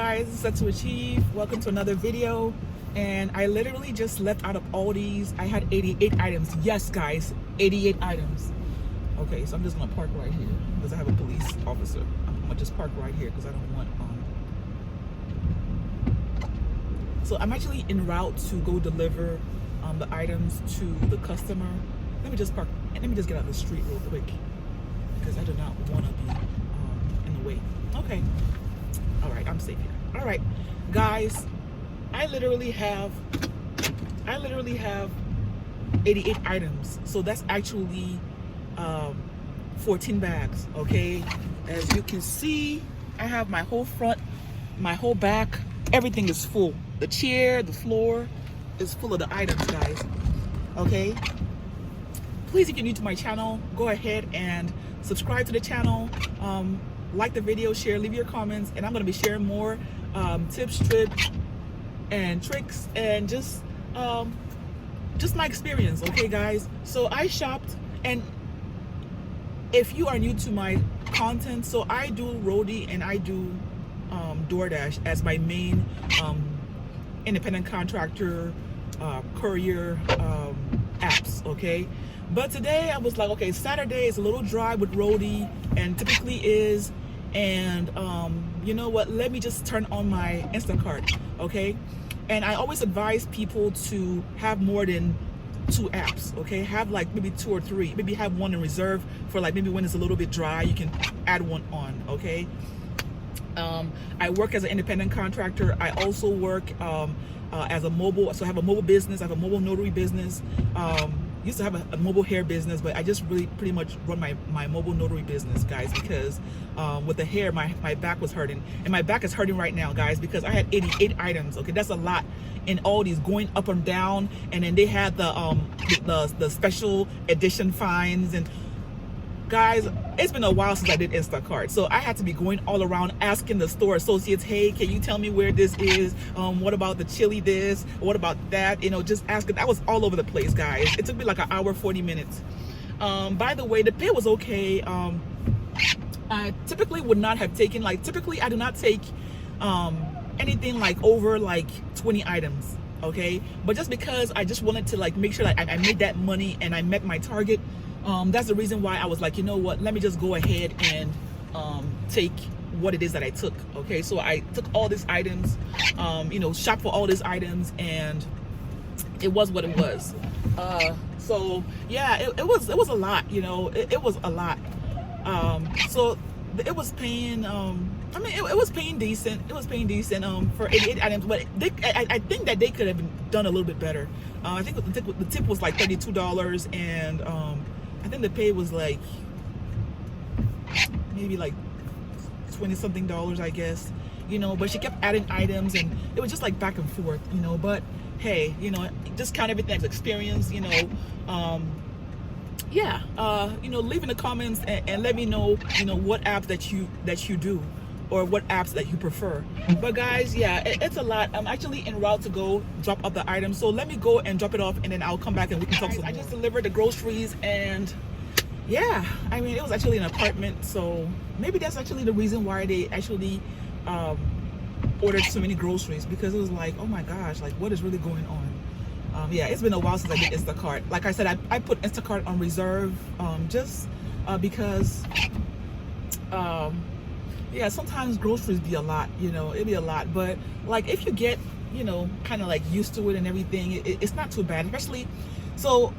guys, it's Set to Achieve. Welcome to another video. And I literally just left out of Aldi's. I had 88 items. Yes, guys, 88 items. Okay, so I'm just gonna park right here because I have a police officer. I'm gonna just park right here because I don't want So I'm actually en route to go deliver the items to the customer. Let me just park and let me just get out of the street real quick because I do not want to be in the way. Okay. All right, I'm safe here. All right, guys, I literally have 88 items. So that's actually 14 bags, okay? As you can see, I have my whole front, my whole back, everything is full. The chair, the floor is full of the items, guys, okay? Please, if you're new to my channel, go ahead and subscribe to the channel. Like the video, share, leave your comments, and I'm going to be sharing more tips, tricks, and tricks, and just my experience, okay, guys? So I shopped, and if you are new to my content, so I do Roadie and I do DoorDash as my main independent contractor courier apps, okay? But today I was like, okay, Saturday is a little dry with Roadie, and typically is, and you know what, let me just turn on my Instacart, okay? And I always advise people to have more than 2 apps, okay? Have like maybe 2 or 3, maybe have one in reserve for like maybe when it's a little bit dry, you can add one on, okay? I work as an independent contractor. I also work as a mobile, so I have a mobile business, I have a mobile notary business. Used to have a mobile hair business, but I just really pretty much run my mobile notary business, guys, because with the hair, my back was hurting, and my back is hurting right now, guys, because I had 88 items. Okay, that's a lot in all these going up and down, and then they had the special edition finds. And guys, it's been a while since I did Instacart, so I had to be going all around asking the store associates, hey, can you tell me where this is? What about the chili this? What about that? You know, just asking. I was all over the place, guys. It took me like an hour, 40 minutes. By the way, the pay was okay. I typically would not have taken, like, typically I do not take anything like over like 20 items, okay? But just because I just wanted to like make sure that I made that money and I met my target, that's the reason why I was like, you know what, let me just go ahead and take what it is that I took, okay? So I took all these items, you know, shopped for all these items, and it was what it was. So yeah, it was a lot, you know, it was a lot. So it was paying, I mean, it was paying decent. It was paying decent for 88 items, but I think that they could have done a little bit better. I think the tip was like $32, and I think the pay was like maybe like 20 something dollars, I guess, you know, but she kept adding items, and it was just like back and forth, you know. But hey, you know, just count everything as experience, you know. Yeah, you know, leave in the comments and let me know, you know, what apps that you do, or what apps that you prefer. But guys, yeah, it's a lot. I'm actually en route to go drop off the items, so let me go and drop it off, and then I'll come back and we can talk some more. I just delivered the groceries, and yeah, I mean, it was actually an apartment, so maybe that's actually the reason why they actually ordered so many groceries, because it was like, oh my gosh, like, what is really going on? Yeah, it's been a while since I did Instacart. Like I said, I put Instacart on reserve, just because yeah, sometimes groceries be a lot, you know, it'd be a lot. But like, if you get, you know, kind of like used to it and everything, it's not too bad. Especially, so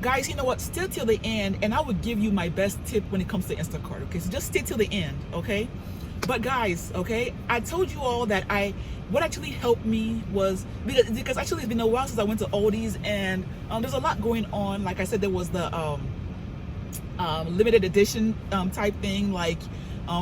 guys, you know what, stay till the end, and I would give you my best tip when it comes to Instacart, okay? So just stay till the end, okay? But guys, okay, I told you all that what actually helped me was, because actually it's been a while since I went to Aldi's, and there's a lot going on. Like I said, there was the limited edition type thing, like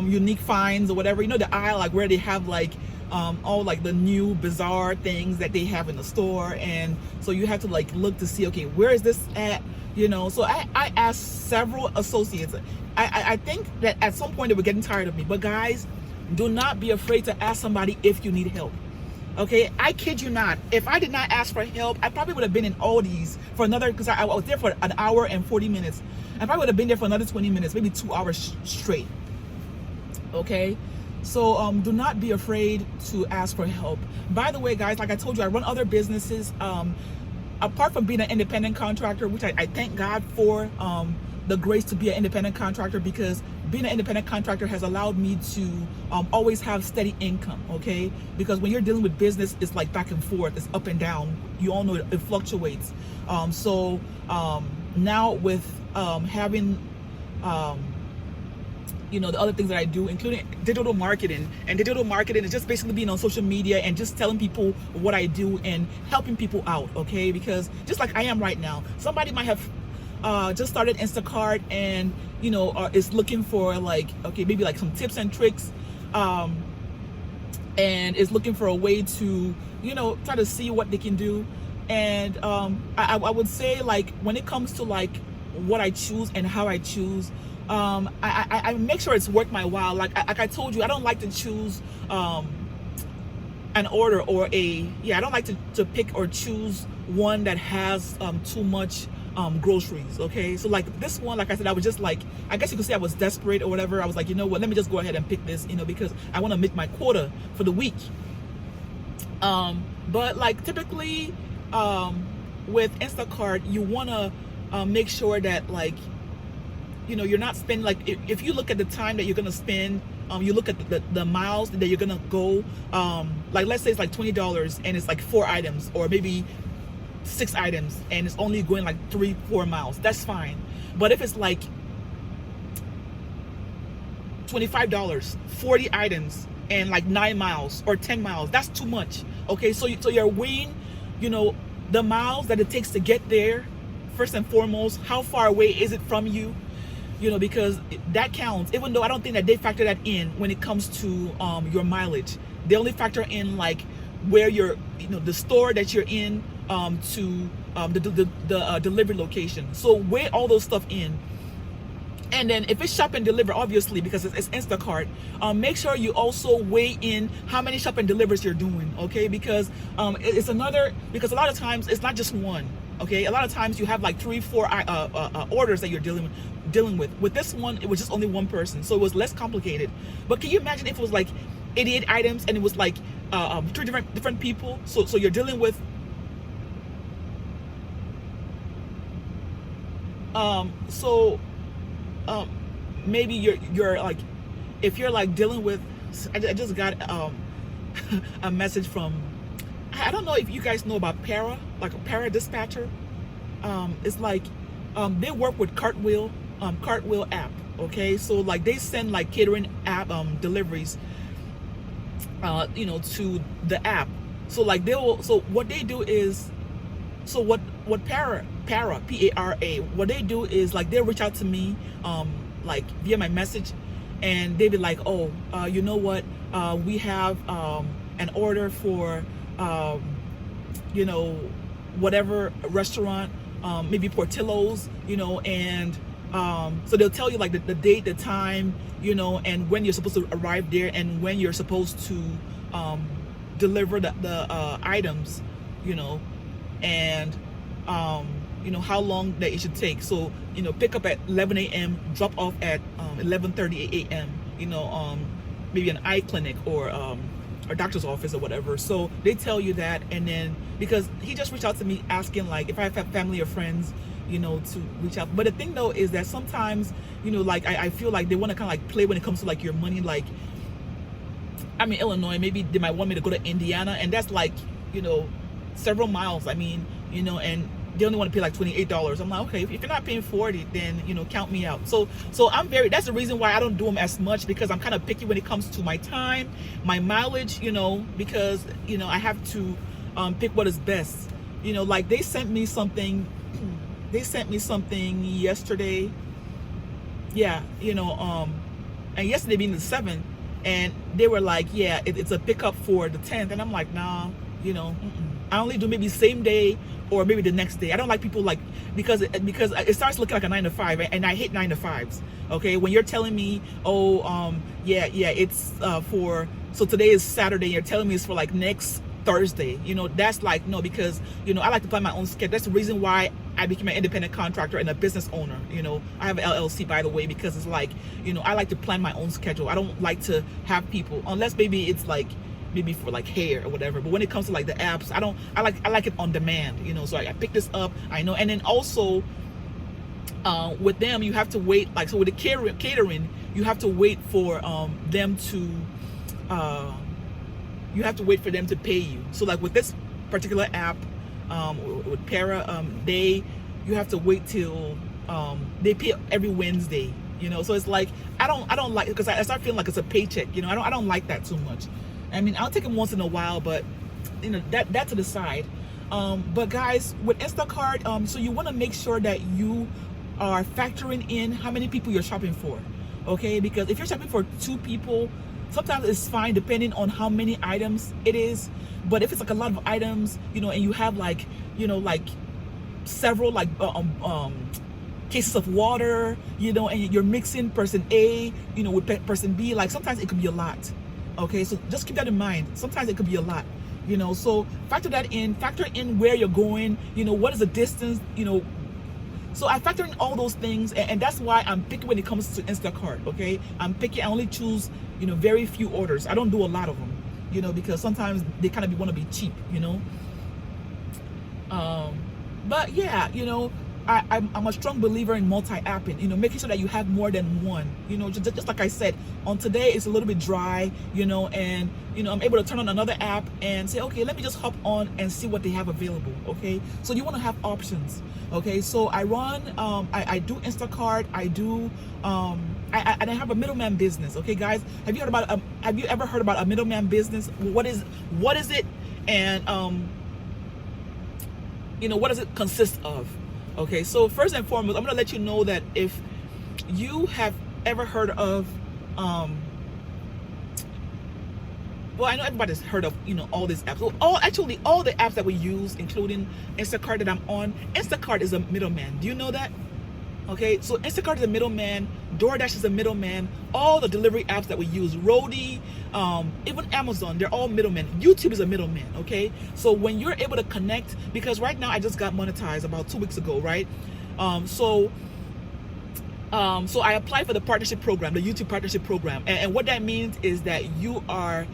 unique finds or whatever, you know, the aisle like where they have like all like the new bizarre things that they have in the store, and so you have to like look to see, okay, where is this at, you know. So I asked several associates. I think that at some point they were getting tired of me, but guys, do not be afraid to ask somebody if you need help, okay? I kid you not, if I did not ask for help, I probably would have been in Aldi's for another, because I was there for an hour and 40 minutes. I probably would have been there for another 20 minutes, maybe 2 hours straight, okay? So do not be afraid to ask for help. By the way, guys, like I told you, I run other businesses. Apart from being an independent contractor, which I thank God for the grace to be an independent contractor, because being an independent contractor has allowed me to always have steady income, okay? Because when you're dealing with business, it's like back and forth, it's up and down. You all know it fluctuates. So now with having you know, the other things that I do, including digital marketing. And digital marketing is just basically being on social media and just telling people what I do and helping people out, okay? Because just like I am right now, somebody might have just started Instacart and, you know, is looking for like, okay, maybe like some tips and tricks, and is looking for a way to, you know, try to see what they can do. And I would say, like, when it comes to like what I choose and how I choose, I make sure it's worth my while. Like I told you, I don't like to choose an order or I don't like to pick or choose one that has too much groceries, okay? So like this one, like I said, I was just like, I guess you could say I was desperate or whatever. I was like, you know what, let me just go ahead and pick this, you know, because I want to make my quota for the week. But like typically with Instacart, you want to make sure that, like, you know, you're not spending, like, if you look at the time that you're gonna spend, you look at the miles that you're gonna go, like let's say it's like $20 and it's like 4 items or maybe 6 items and it's only going like 3-4 miles, that's fine. But if it's like $25, 40 items and like 9 miles or 10 miles, that's too much, okay? So you're weighing, you know, the miles that it takes to get there. First and foremost, how far away is it from you? You know, because that counts, even though I don't think that they factor that in when it comes to your mileage. They only factor in like where you're, you know, the store that you're in, to the delivery location. So weigh all those stuff in. And then if it's shop and deliver, obviously, because it's Instacart, make sure you also weigh in how many shop and delivers you're doing, okay? Because it's another, because a lot of times it's not just one, okay? A lot of times you have like 3-4 orders that you're dealing with. With this one, it was just only one person, so it was less complicated. But can you imagine if it was like 88 items and it was like 3 different people? So you're dealing with maybe you're like, if you're like dealing with, I just got a message from, I don't know if you guys know about Para, like a Para dispatcher. It's like they work with Cartwheel app, okay? So like they send like catering app deliveries you know, to the app. So like so what they do is, so what Para P-A-R-A, what they do is like they'll reach out to me like via my message, and they be like, oh, you know what, we have an order for you know, whatever restaurant, maybe Portillo's, you know, and so they'll tell you like the date, the time, you know, and when you're supposed to arrive there and when you're supposed to deliver the items, you know, and you know, how long that it should take. So, you know, pick up at 11 a.m., drop off at 11:30 a.m., you know, maybe an eye clinic or a doctor's office or whatever. So they tell you that, and then because he just reached out to me asking like if I have family or friends, you know, to reach out. But the thing though is that sometimes, you know, like I feel like they want to kind of like play when it comes to like your money. Like I'm in Illinois, maybe they might want me to go to Indiana, and that's like, you know, several miles. I mean, you know, and they only want to pay like $28. I'm like, okay, if you're not paying 40, then, you know, count me out. So I'm that's the reason why I don't do them as much, because I'm kind of picky when it comes to my time, my mileage, you know, because, you know, I have to pick what is best. You know, like they sent me something yesterday. Yeah, you know, and yesterday being the 7th, and they were like, yeah, it's a pickup for the 10th. And I'm like, nah, you know, I only do maybe same day or maybe the next day. I don't like people like, because it starts looking like a 9 to 5, and I hate 9 to 5s. Okay, when you're telling me, oh, yeah, it's for, so today is Saturday, you're telling me it's for like next Thursday. That's like, no, because I like to plan my own schedule. That's the reason why I became an independent contractor and a business owner. I have an LLC, by the way, because it's like, I like to plan my own schedule. I don't like to have people, unless maybe it's like maybe for like hair or whatever. But when it comes to like the apps, I like it on demand. So I pick this up. I know. And then also with them, you have to wait. Like, so with the catering, you have to wait for them to you have to wait for them to pay you. So like with this particular app, with Para, you have to wait till they pay every Wednesday. So it's like I don't like it, because I start feeling like it's a paycheck. I don't like that too much. I mean, I'll take them once in a while, but that to the side. But guys, with Instacart, so you want to make sure that you are factoring in how many people you're shopping for, okay? Because if you're shopping for 2 people, sometimes it's fine depending on how many items it is. But if it's like a lot of items, and you have like, like several like cases of water, and you're mixing person A, with person B, like sometimes it could be a lot. Okay, so just keep that in mind. Sometimes it could be a lot, so factor that in. Factor in where you're going, what is the distance, so I factor in all those things, and that's why I'm picky when it comes to Instacart. Okay, I'm picky. I only choose very few orders. I don't do a lot of them, because sometimes they kind of want to be cheap, but yeah, I'm a strong believer in multi-apping, making sure that you have more than one, just like I said, on today it's a little bit dry, and I'm able to turn on another app and say, okay, let me just hop on and see what they have available. Okay, so you want to have options. Okay, so I run, I do Instacart, I do, I have a middleman business. Okay, guys, have you ever heard about a middleman business? What is it, and what does it consist of? Okay, so first and foremost, I'm gonna let you know that if you have ever heard of, well, I know everybody's heard of, all these apps. Well, all the apps that we use, including Instacart that I'm on, Instacart is a middleman. Do you know that? Okay, so Instacart is a middleman, DoorDash is a middleman, all the delivery apps that we use, Roadie, even Amazon, they're all middlemen. YouTube is a middleman, okay? So when you're able to connect, because right now I just got monetized about 2 weeks ago, right? So I applied for the partnership program, the YouTube partnership program, and what that means is that you are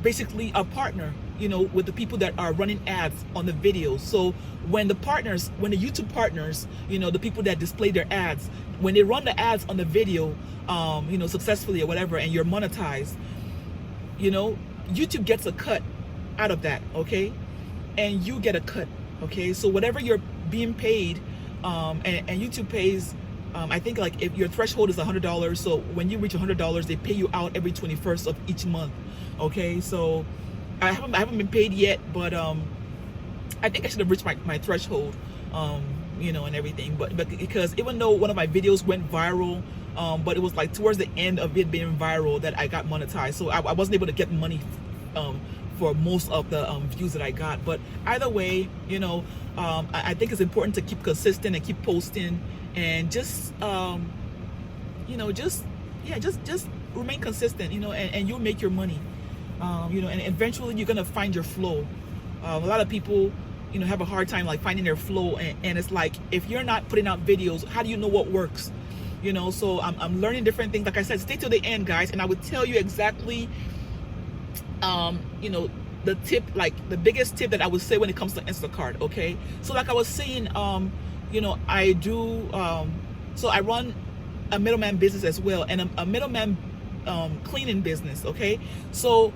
basically a partner, with the people that are running ads on the videos. So when the YouTube partners, the people that display their ads, when they run the ads on the video, successfully or whatever, and you're monetized, YouTube gets a cut out of that, okay? And you get a cut, okay? So whatever you're being paid, and YouTube pays, I think like if your threshold is $100, so when you reach $100, they pay you out every 21st of each month, okay? So I haven't been paid yet, but I think I should have reached my threshold, and everything. But because even though one of my videos went viral, but it was like towards the end of it being viral that I got monetized, so I wasn't able to get money for most of the views that I got. But either way, I think it's important to keep consistent and keep posting, and just just remain consistent, and you'll make your money. And eventually you're gonna find your flow. A lot of people, have a hard time like finding their flow, and it's like, if you're not putting out videos, how do you know what works? So I'm learning different things. Like I said, stay till the end, guys, and I would tell you exactly, the tip, like the biggest tip that I would say when it comes to Instacart. Okay, so like I was saying, I do, so I run a middleman business as well, and a middleman cleaning business. Okay, so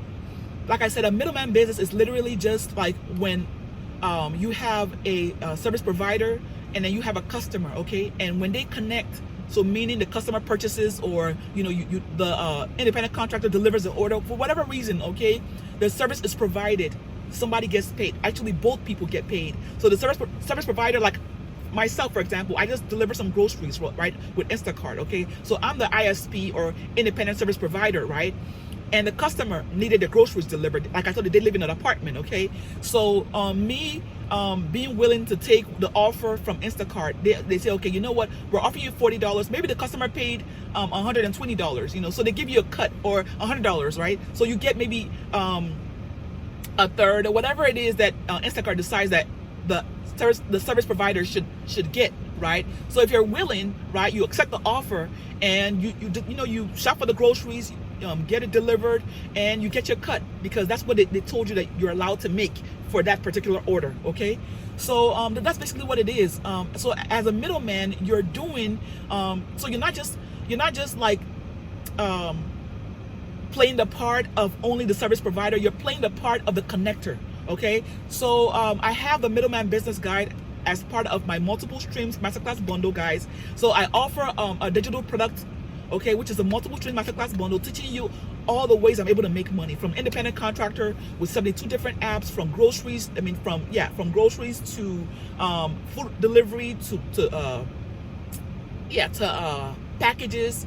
like I said, a middleman business is literally just like when you have a service provider and then you have a customer, okay, and when they connect, so meaning the customer purchases, or the independent contractor delivers an order for whatever reason, okay, the service is provided, somebody gets paid. Actually, both people get paid. So the service provider, like myself, for example, I just deliver some groceries, right, with Instacart, okay? So I'm the ISP, or independent service provider, right? and the customer needed the groceries delivered. Like I told you, they live in an apartment, okay? So me being willing to take the offer from Instacart, they say, okay, you know what, we're offering you $40. Maybe the customer paid $120, you know, so they give you a cut, or $100, right? So you get maybe a third, or whatever it is that Instacart decides that the service provider should get, right? So if you're willing, right, you accept the offer, and you shop for the groceries, get it delivered, and you get your cut, because that's what they told you that you're allowed to make for that particular order, okay? So that's basically what it is. So as a middleman, you're doing, so you're not just like playing the part of only the service provider, you're playing the part of the connector, okay? So I have the Middleman Business Guide as part of my multiple streams masterclass bundle, guys. So I offer a digital product, okay, which is a multiple stream masterclass bundle, teaching you all the ways I'm able to make money, from independent contractor with 72 different apps, from groceries, from groceries to food delivery to packages,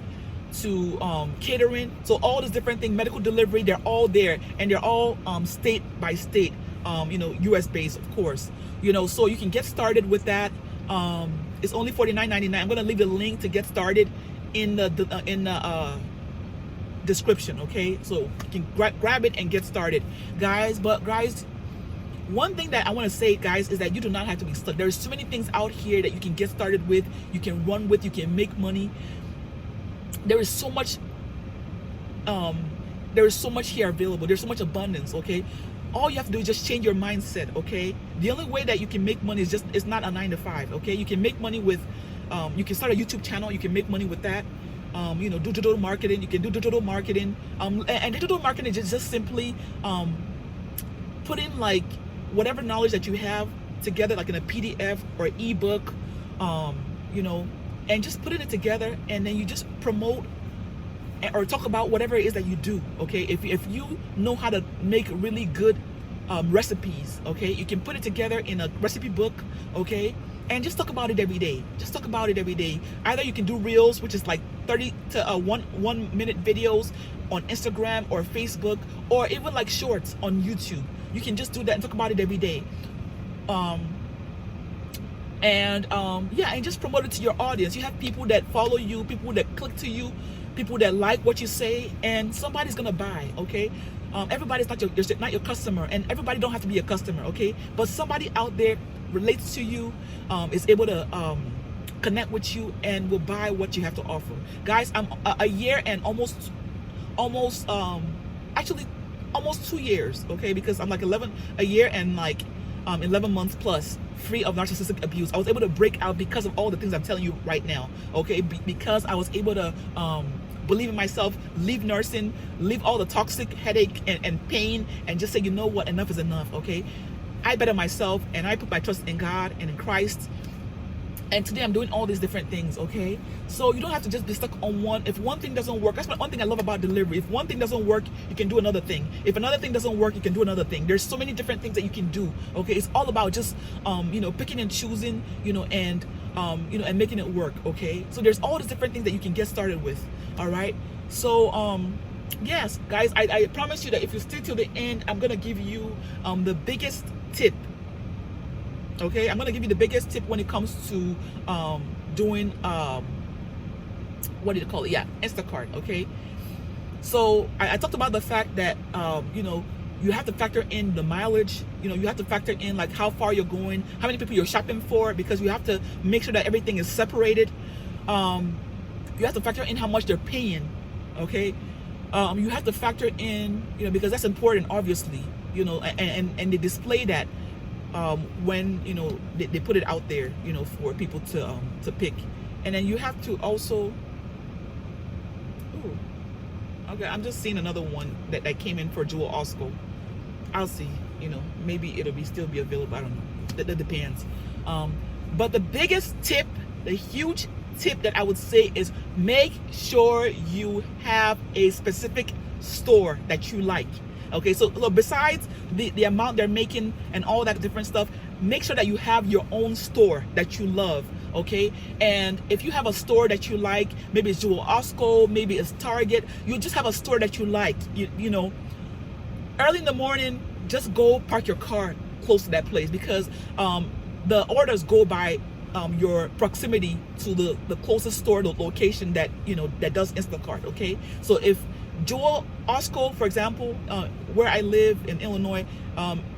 to catering. So all these different things, medical delivery, they're all there, and they're all state by state, US based, of course, so you can get started with that. It's only $49.99. I'm going to leave the link to get started in the description, okay? So you can grab it and get started, guys. But guys, one thing that I want to say, guys, is that you do not have to be stuck. There's so many things out here that you can get started with, you can run with, you can make money. There is so much here available. There's so much abundance, okay? All you have to do is just change your mindset, okay? The only way that you can make money is it's not a 9 to 5, okay? You can make money with you can start a YouTube channel, you can make money with that. Do digital marketing, you can do digital marketing. And digital marketing is just simply putting like whatever knowledge that you have together, like in a PDF or ebook, and just putting it together, and then you just promote or talk about whatever it is that you do, okay? If you know how to make really good recipes, okay, you can put it together in a recipe book, okay, and just talk about it every day. Just talk about it every day. Either you can do reels, which is like 30 to 1 minute videos on Instagram or Facebook, or even like shorts on YouTube. You can just do that and talk about it every day. And just promote it to your audience. You have people that follow you, people that click to you, people that like what you say, and somebody's gonna buy, okay? Everybody's not your customer, and everybody don't have to be a customer, okay? But somebody out there relates to you, is able to connect with you, and will buy what you have to offer. Guys, I'm a year and almost 2 years, okay? Because I'm like a year and like 11 months plus free of narcissistic abuse. I was able to break out because of all the things I'm telling you right now, okay? Because I was able to believe in myself, leave nursing, leave all the toxic headache and pain, and just say, you know what, enough is enough, okay? I bet on myself, and I put my trust in God and in Christ. And today I'm doing all these different things, okay? So you don't have to just be stuck on one. If one thing doesn't work, that's one thing I love about delivery. If one thing doesn't work, you can do another thing. If another thing doesn't work, you can do another thing. There's so many different things that you can do, okay? It's all about just, picking and choosing, and making it work, okay? So there's all these different things that you can get started with, all right? So, yes, guys, I promise you that if you stay till the end, I'm going to give you the biggest tip. Okay, I'm gonna give you the biggest tip when it comes to doing what do you call it? Yeah, Instacart. Okay, so I talked about the fact that you have to factor in the mileage. You have to factor in like how far you're going, how many people you're shopping for, because you have to make sure that everything is separated. You have to factor in how much they're paying. Okay, you have to factor in because that's important, obviously. And they display that. When they put it out there for people to pick. And then you have to also okay, I'm just seeing another one that came in for Jewel Osco. I'll see, maybe it'll still be available. I don't know, that depends. But the biggest tip, the huge tip that I would say is make sure you have a specific store that you like. Okay, so look, besides the amount they're making and all that different stuff, make sure that you have your own store that you love. okay? And if you have a store that you like, maybe it's Jewel Osco, maybe it's Target, you just have a store that you like, you know, early in the morning, just go park your car close to that place, because the orders go by your proximity to the closest store, the location that, you know, that does Instacart, okay? So if Jewel Osco, for example, where I live in Illinois,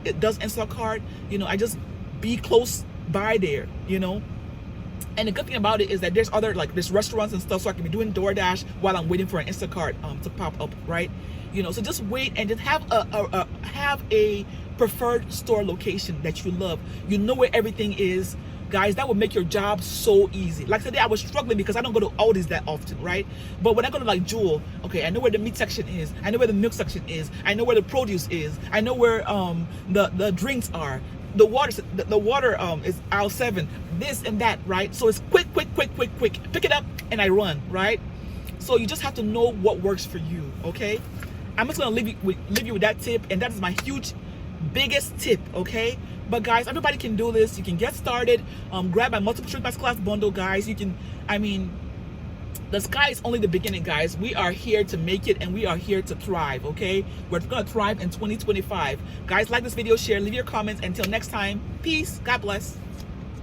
it does Instacart, you know, I just be close by there, you know. And the good thing about it is that there's other, like, there's restaurants and stuff, so I can be doing DoorDash while I'm waiting for an Instacart to pop up, right? You know, so just wait and just have a preferred store location that you love. You know where everything is. Guys, that would make your job so easy. Like today, I was struggling because I don't go to Aldi's that often, right? But when I go to like Jewel, okay, I know where the meat section is. I know where the milk section is. I know where the produce is. I know where the drinks are. The water is aisle 7. This and that, right? So it's quick. Pick it up and I run, right? So you just have to know what works for you, okay? I'm just gonna leave you with that tip, and that is my biggest tip, okay? But guys, everybody can do this. You can get started. Grab my multiple choice masterclass bundle, guys. You can, I mean, the sky is only the beginning, guys. We are here to make it, and we are here to thrive, okay? We're gonna thrive in 2025. Guys, like this video, share, leave your comments. Until next time, peace. God bless.